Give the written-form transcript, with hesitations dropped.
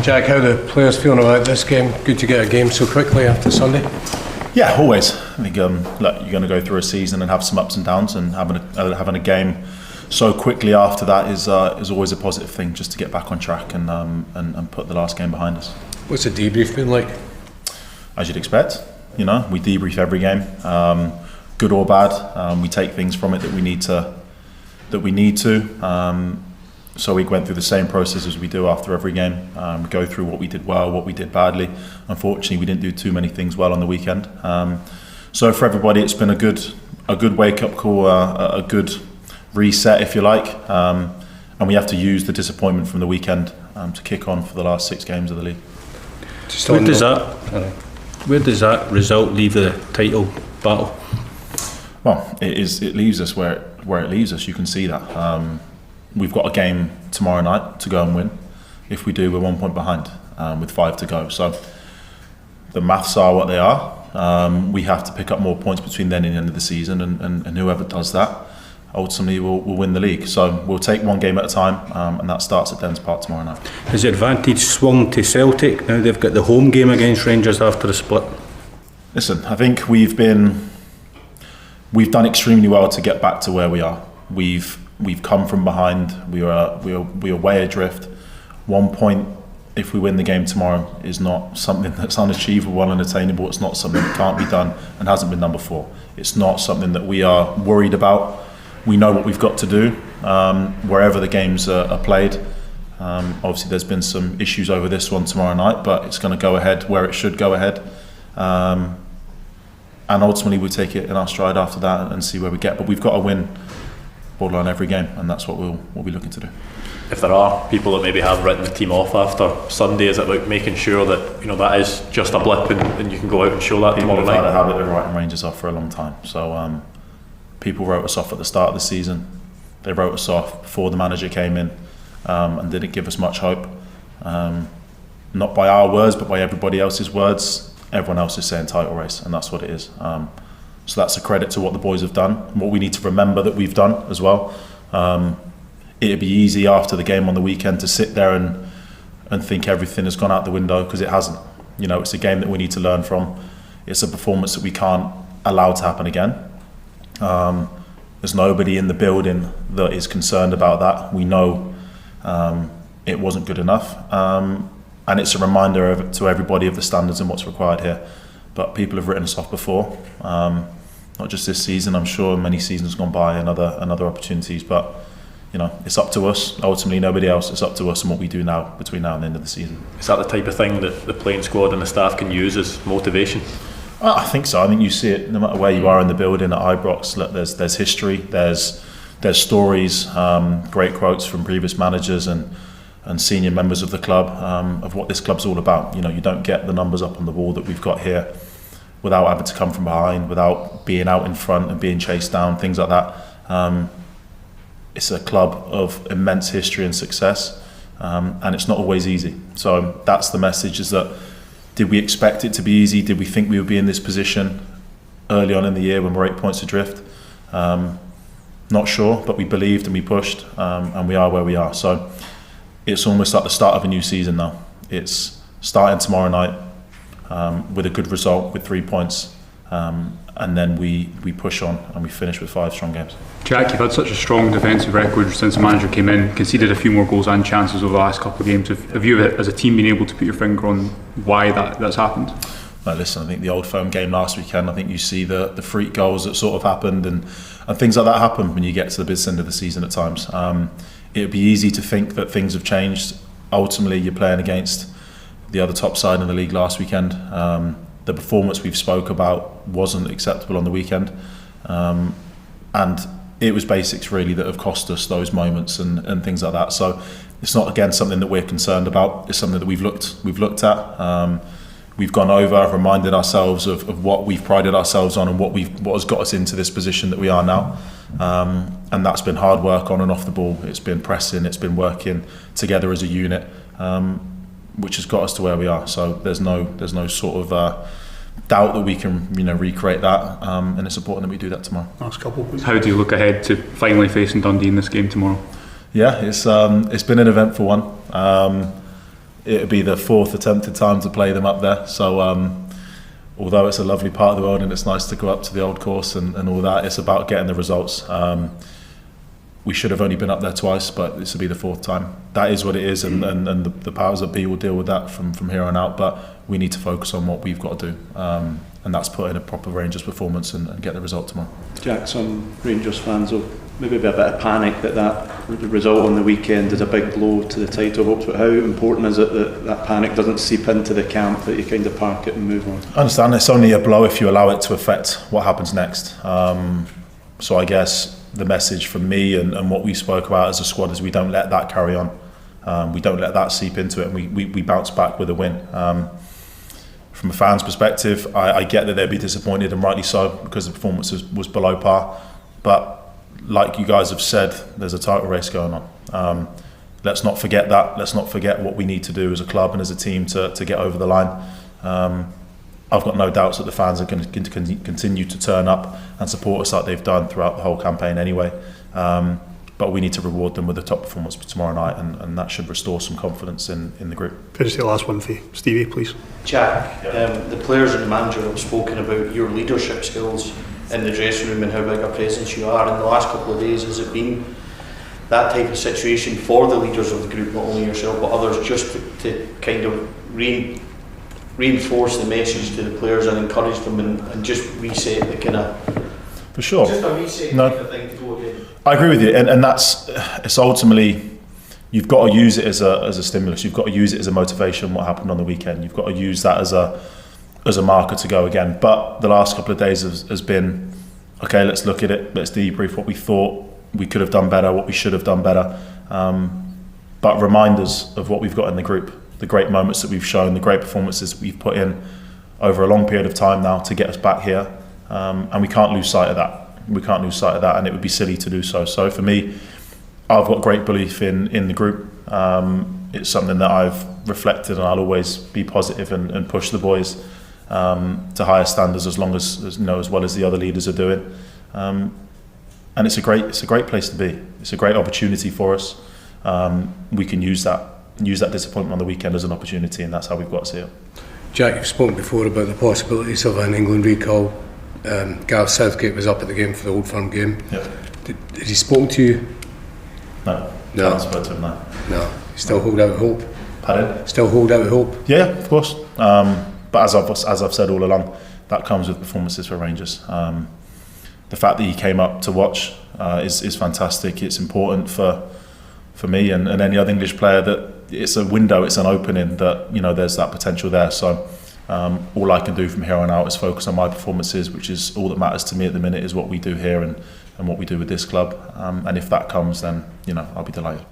Jack, how the players feeling about this game? Good to get a game so quickly after Sunday. Yeah, always. I think look, you're going to go through a season and have some ups and downs, and having a game so quickly after that is always a positive thing, just to get back on track and put the last game behind us. What's the debrief been like? As you'd expect, we debrief every game, good or bad. We take things from it that we need to. So we went through the same process as we do after every game. We go through what we did well, what we did badly. Unfortunately, we didn't do too many things well on the weekend. So for everybody, it's been a good wake-up call, a good reset, if you like. And we have to use the disappointment from the weekend to kick on for the last 6 games of the league. Where does that result leave the title battle? Well, it leaves us where it leaves us. You can see that. We've got a game tomorrow night to go and win. If we do, we're 1 point behind with 5 to go. So the maths are what they are. We have to pick up more points between then and the end of the season, and whoever does that ultimately will win the league. So we'll take one game at a time, and that starts at Dens Park tomorrow night. Has the advantage swung to Celtic now they've got the home game against Rangers after the split? Listen, I think we've done extremely well to get back to where we are. We've come from behind. We are way adrift. 1 point, if we win the game tomorrow, is not something that's unachievable, unattainable. It's not something that can't be done and hasn't been done before. It's not something that we are worried about. We know what we've got to do wherever the games are played. Obviously, there's been some issues over this one tomorrow night, but it's going to go ahead where it should go ahead. And ultimately, we'll take it in our stride after that and see where we get. But we've got to win borderline every game, and that's what we'll be looking to do. If there are people that maybe have written the team off after Sunday, is it about making sure that that is just a blip and you can go out and show that tomorrow night? People have had a habit of writing Rangers off for a long time. So people wrote us off at the start of the season. They wrote us off before the manager came in and didn't give us much hope. Not by our words, but by everybody else's words. Everyone else is saying title race, and that's what it is. So that's a credit to what the boys have done, and what we need to remember that we've done as well. It'd be easy after the game on the weekend to sit there and think everything has gone out the window, because it hasn't. It's a game that we need to learn from. It's a performance that we can't allow to happen again. There's nobody in the building that is concerned about that. We know it wasn't good enough, and it's a reminder to everybody of the standards and what's required here. But people have written us off before, not just this season. I'm sure many seasons gone by and other opportunities. But it's up to us. Ultimately, nobody else. It's up to us and what we do now between now and the end of the season. Is that the type of thing that the playing squad and the staff can use as motivation? I think so. I think you see it no matter where you are in the building at Ibrox. Look, there's history, there's stories, great quotes from previous managers and senior members of the club of what this club's all about. You don't get the numbers up on the wall that we've got here without having to come from behind, without being out in front and being chased down, things like that. It's a club of immense history and success, and it's not always easy. So that's the message, is that did we expect it to be easy? Did we think we would be in this position early on in the year when we're 8 points adrift? Not sure, but we believed and we pushed, and we are where we are. So it's almost like the start of a new season now. It's starting tomorrow night with a good result, with 3 points, and then we push on and we finish with 5 strong games. Jack, you've had such a strong defensive record since the manager came in, conceded a few more goals and chances over the last couple of games. Have you as a team been able to put your finger on why that's happened? Well, listen, I think the Old Firm game last weekend, I think you see the freak goals that sort of happened, and things like that happen when you get to the business end of the season at times. It would be easy to think that things have changed. Ultimately, you're playing against the other top side in the league last weekend. The performance we've spoke about wasn't acceptable on the weekend, and it was basics really that have cost us those moments and things like that. So it's not, again, something that we're concerned about. It's something that we've looked at. We've gone over, reminded ourselves of what we've prided ourselves on and what has got us into this position that we are now. And that's been hard work on and off the ball. It's been pressing, it's been working together as a unit, which has got us to where we are. So there's no sort of doubt that we can recreate that, and it's important that we do that tomorrow. Last couple, please. How do you look ahead to finally facing Dundee in this game tomorrow? Yeah, it's been an eventful one. it'll be the 4th attempted time to play them up there. So although it's a lovely part of the world and it's nice to go up to the old course and all that, it's about getting the results. We should have only been up there twice, but this will be the 4th time. That is what it is, and the powers that be will deal with that from here on out. But we need to focus on what we've got to do, and that's put in a proper Rangers performance and get the result tomorrow. Jack, some Rangers fans will maybe be a bit of panic that the result on the weekend is a big blow to the title hopes, but how important is it that panic doesn't seep into the camp, that you kind of park it and move on? I understand it's only a blow if you allow it to affect what happens next. So I guess the message from me and what we spoke about as a squad is we don't let that carry on. We don't let that seep into it, and we bounce back with a win. From a fan's perspective, I get that they'd be disappointed, and rightly so, because the performance was below par. But like you guys have said, there's a title race going on. Let's not forget that. Let's not forget what we need to do as a club and as a team to get over the line. I've got no doubts that the fans are going to continue to turn up and support us like they've done throughout the whole campaign anyway. But we need to reward them with a top performance tomorrow night, and that should restore some confidence in the group. Finish the last one for you. Stevie, please. Jack, the players and the manager have spoken about your leadership skills in the dressing room and how big a presence you are. In the last couple of days, has it been that type of situation for the leaders of the group, not only yourself but others, just to kind of reinforce the message to the players and encourage them and just reset the kind of... For sure. Just a reset kind of thing to go again. I agree with you, and it's ultimately, you've got to use it as a stimulus. You've got to use it as a motivation. What happened on the weekend, you've got to use that as a marker to go again. But the last couple of days has been, okay, let's look at it, let's debrief what we thought we could have done better, what we should have done better, but reminders of what we've got in the group, the great moments that we've shown, the great performances we've put in over a long period of time now to get us back here, and we can't lose sight of that. We can't lose sight of that, and it would be silly to do so. So for me, I've got great belief in the group. It's something that I've reflected, and I'll always be positive and push the boys to higher standards as long as you know, as well as the other leaders are doing. And it's a great place to be. It's a great opportunity for us. We can use that disappointment on the weekend as an opportunity, and that's how we've got to see it. Jack, you've spoken before about the possibilities of an England recall. Gareth Southgate was up at the game for the Old Firm game. Yeah. Did he spoke to you? No. No. I haven't spoken to him, no. No. You still hold out hope? Pardon? Still hold out hope? Yeah, of course. But as I've said all along, that comes with performances for Rangers. The fact that he came up to watch is fantastic. It's important for me and any other English player that it's a window, it's an opening that, you know, there's that potential there. So all I can do from here on out is focus on my performances, which is all that matters to me at the minute, is what we do here and what we do with this club. And if that comes, then, you know, I'll be delighted.